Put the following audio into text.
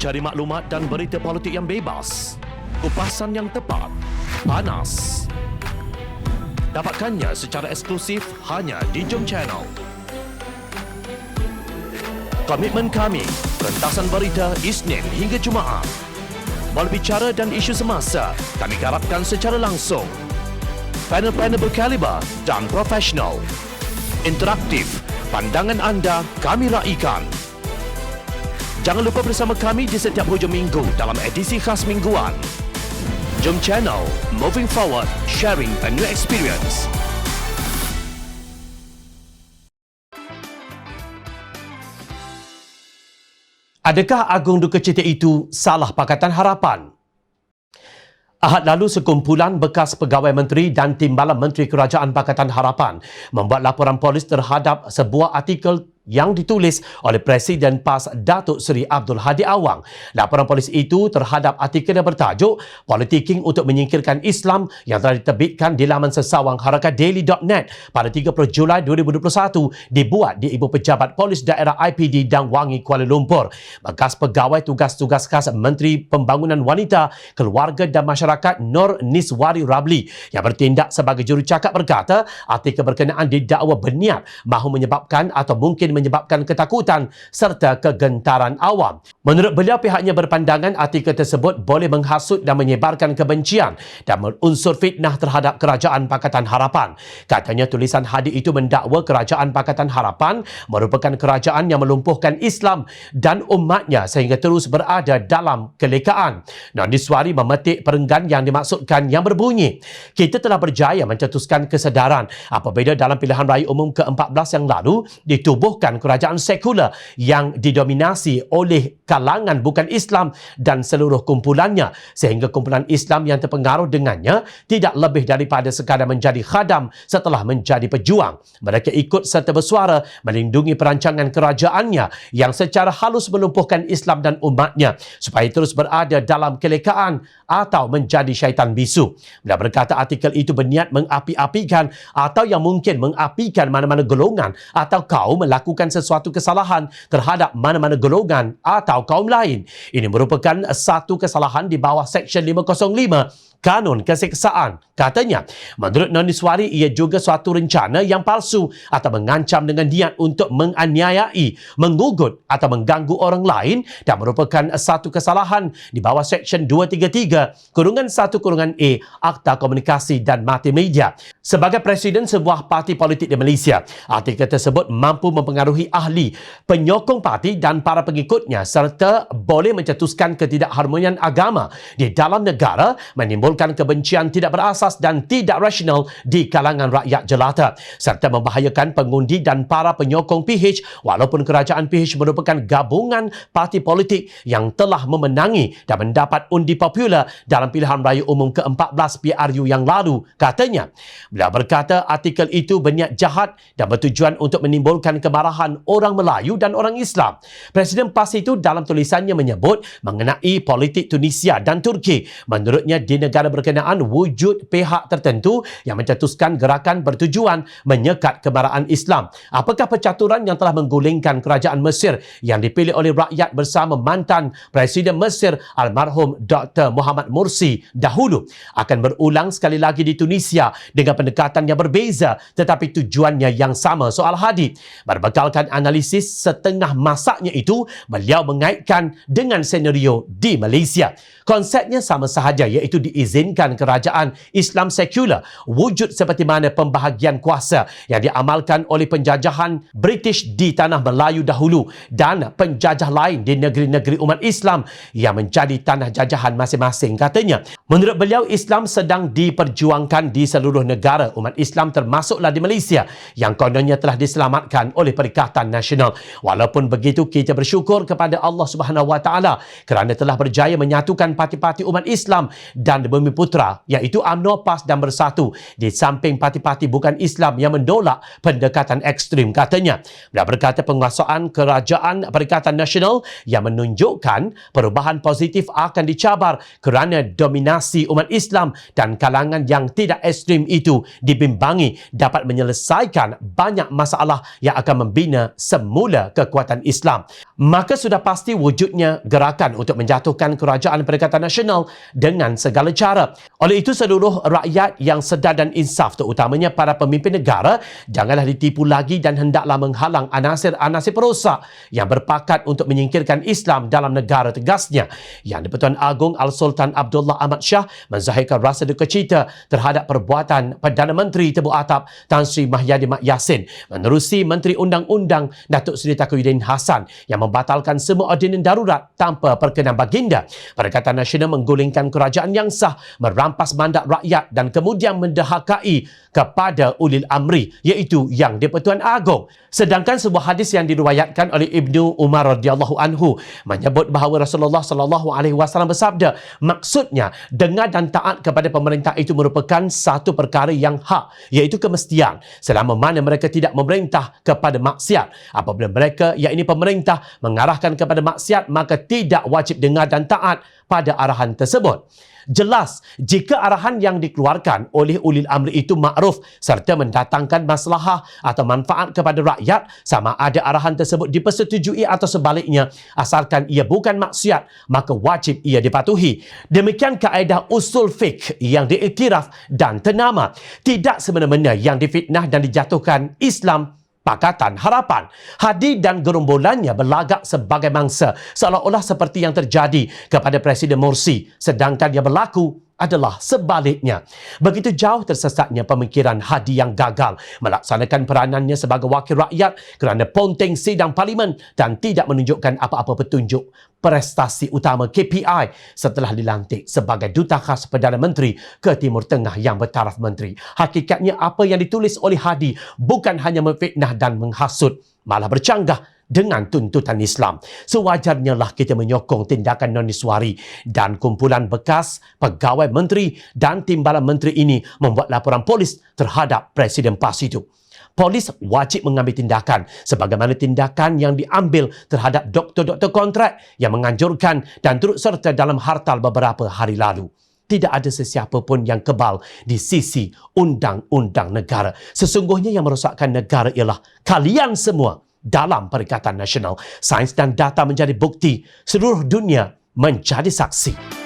Cari maklumat dan berita politik yang bebas, kupasan yang tepat, panas. Dapatkannya secara eksklusif hanya di Jom Channel. Komitmen kami, pentasan berita Isnin hingga Jumaat. Berbicara dan isu semasa, kami garapkan secara langsung. Panel-panel berkaliber dan profesional. Interaktif, pandangan anda kami raikan. Jangan lupa bersama kami di setiap hujung minggu dalam edisi khas mingguan. Jom Channel, moving forward, sharing a new experience. Adakah agung duka cita itu salah Pakatan Harapan? Ahad lalu, sekumpulan bekas pegawai menteri dan timbalan Menteri Kerajaan Pakatan Harapan membuat laporan polis terhadap sebuah artikel yang ditulis oleh Presiden PAS Datuk Seri Abdul Hadi Awang. Laporan polis itu terhadap artikel yang bertajuk Politicking untuk Menyingkirkan Islam yang telah diterbitkan di laman sesawang harakatdaily.net pada 30 Julai 2021 dibuat di Ibu Pejabat Polis Daerah IPD Dang Wangi, Kuala Lumpur. Bekas pegawai tugas-tugas khas Menteri Pembangunan Wanita, Keluarga dan Masyarakat Nur Niswari Rabli yang bertindak sebagai jurucakap berkata artikel berkenaan didakwa berniat mahu menyebabkan atau mungkin menyebabkan ketakutan serta kegentaran awam. Menurut beliau, pihaknya berpandangan artikel tersebut boleh menghasut dan menyebarkan kebencian dan berunsur fitnah terhadap Kerajaan Pakatan Harapan. Katanya tulisan Hadi itu mendakwa Kerajaan Pakatan Harapan merupakan kerajaan yang melumpuhkan Islam dan umatnya sehingga terus berada dalam kelekaan. Nur Niswari memetik perenggan yang dimaksudkan yang berbunyi, kita telah berjaya mencetuskan kesedaran apabila dalam pilihan raya umum ke-14 yang lalu ditubuhkan kerajaan sekular yang didominasi oleh kalangan bukan Islam dan seluruh kumpulannya, sehingga kumpulan Islam yang terpengaruh dengannya tidak lebih daripada sekadar menjadi khadam setelah menjadi pejuang. Mereka ikut serta bersuara melindungi perancangan kerajaannya yang secara halus melumpuhkan Islam dan umatnya supaya terus berada dalam kelekaan atau menjadi syaitan bisu. Beliau berkata artikel itu berniat mengapi-apikan atau yang mungkin mengapikan mana-mana golongan atau kaum melakukan sesuatu kesalahan terhadap mana-mana golongan atau kaum lain. Ini merupakan satu kesalahan di bawah Seksyen 505 Kanun Keseksaan. Katanya, menurut Nur Niswari, ia juga suatu rencana yang palsu atau mengancam dengan niat untuk menganiayai, menggugut atau mengganggu orang lain dan merupakan satu kesalahan di bawah Seksyen 233(1)(a) Akta Komunikasi dan Multimedia. Sebagai Presiden sebuah parti politik di Malaysia, artikel tersebut mampu mempengaruhi ahli, penyokong parti dan para pengikutnya serta boleh mencetuskan ketidakharmonian agama di dalam negara, menimbulkan kebencian tidak berasas dan tidak rasional di kalangan rakyat jelata serta membahayakan pengundi dan para penyokong PH walaupun kerajaan PH merupakan gabungan parti politik yang telah memenangi dan mendapat undi popular dalam pilihan raya umum ke-14 PRU yang lalu. Katanya, beliau berkata artikel itu berniat jahat dan bertujuan untuk menimbulkan kemarahan orang Melayu dan orang Islam. Presiden PAS itu dalam tulisannya menyebut mengenai politik Tunisia dan Turki. Menurutnya, di negara berkenaan wujud pihak tertentu yang mencetuskan gerakan bertujuan menyekat kemarahan Islam. Apakah percaturan yang telah menggulingkan kerajaan Mesir yang dipilih oleh rakyat bersama mantan Presiden Mesir almarhum Dr. Muhammad Morsi dahulu akan berulang sekali lagi di Tunisia dengan pendekatan yang berbeza tetapi tujuannya yang sama? Soal Hadi berbekalkan analisis setengah masaknya itu, beliau mengaitkan dengan senario di Malaysia. Konsepnya sama sahaja, iaitu diizinkan kerajaan Islam sekular wujud seperti mana pembahagian kuasa yang diamalkan oleh penjajahan British di tanah Melayu dahulu dan penjajah lain di negeri-negeri umat Islam yang menjadi tanah jajahan masing-masing. Katanya, menurut beliau, Islam sedang diperjuangkan di seluruh negara umat Islam termasuklah di Malaysia yang kononnya telah diselamatkan oleh Perikatan Nasional. Walaupun begitu, kita bersyukur kepada Allah Subhanahu Wa Taala kerana telah berjaya menyatukan parti-parti umat Islam dan Bumi Putra, iaitu UMNO, PAS dan Bersatu, di samping parti-parti bukan Islam yang menolak pendekatan ekstrim. Katanya, beliau berkata penguasaan Kerajaan Perikatan Nasional yang menunjukkan perubahan positif akan dicabar kerana dominasi umat Islam dan kalangan yang tidak ekstrim itu dibimbangi dapat menyelesaikan banyak masalah yang akan membina semula kekuatan Islam. Maka sudah pasti wujudnya gerakan untuk menjatuhkan Kerajaan Perikatan Nasional dengan segala cara. Oleh itu, seluruh rakyat yang sedar dan insaf, terutamanya para pemimpin negara, janganlah ditipu lagi dan hendaklah menghalang anasir-anasir perosak yang berpakat untuk menyingkirkan Islam dalam negara, tegasnya. Yang di-Pertuan Agong Al-Sultan Abdullah Ahmad Shah menzahirkan rasa duka cita terhadap perbuatan Perdana Menteri Tebu Atap Tan Sri Mahyadi Mat Yassin menerusi Menteri Undang-Undang Datuk Seri Taqiyuddin Hassan yang membatalkan semua ordinan darurat tanpa perkenan baginda. Perikatan Nasional menggulingkan kerajaan yang sah, merampas mandat rakyat dan kemudian menderhakai kepada ulil amri, iaitu Yang di-Pertuan Agong. Sedangkan sebuah hadis yang diriwayatkan oleh Ibnu Umar radhiyallahu anhu menyebut bahawa Rasulullah sallallahu alaihi wasallam bersabda, maksudnya dengar dan taat kepada pemerintah itu merupakan satu perkara yang hak, iaitu kemestian, selama mana mereka tidak memerintah kepada maksiat. Apabila mereka, iaitu pemerintah, mengarahkan kepada maksiat, maka tidak wajib dengar dan taat pada arahan tersebut. Jelas, jika arahan yang dikeluarkan oleh ulil amri itu makruf serta mendatangkan maslahah atau manfaat kepada rakyat, sama ada arahan tersebut dipersetujui atau sebaliknya, asalkan ia bukan maksiat, maka wajib ia dipatuhi. Demikian kaedah usul fiqh yang diiktiraf dan ternama. Tidak semena-mena yang difitnah dan dijatuhkan Islam Pakatan Harapan. Hadi dan gerombolannya berlagak sebagai mangsa, seolah-olah seperti yang terjadi kepada Presiden Morsi, sedangkan yang berlaku adalah sebaliknya. Begitu jauh tersesatnya pemikiran Hadi yang gagal melaksanakan peranannya sebagai wakil rakyat kerana ponteng sidang parlimen dan tidak menunjukkan apa-apa petunjuk prestasi utama KPI setelah dilantik sebagai Duta Khas Perdana Menteri ke Timur Tengah yang bertaraf menteri. Hakikatnya apa yang ditulis oleh Hadi bukan hanya memfitnah dan menghasut, malah bercanggah dengan tuntutan Islam. Sewajarnya lah kita menyokong tindakan non-Iswari dan kumpulan bekas pegawai menteri dan timbalan menteri ini membuat laporan polis terhadap Presiden PAS itu. Polis wajib mengambil tindakan sebagaimana tindakan yang diambil terhadap doktor-doktor kontrak yang menganjurkan dan turut serta dalam hartal beberapa hari lalu. Tidak ada sesiapa pun yang kebal di sisi undang-undang negara. Sesungguhnya yang merosakkan negara ialah kalian semua. Dalam Perikatan Nasional, sains dan data menjadi bukti, seluruh dunia menjadi saksi.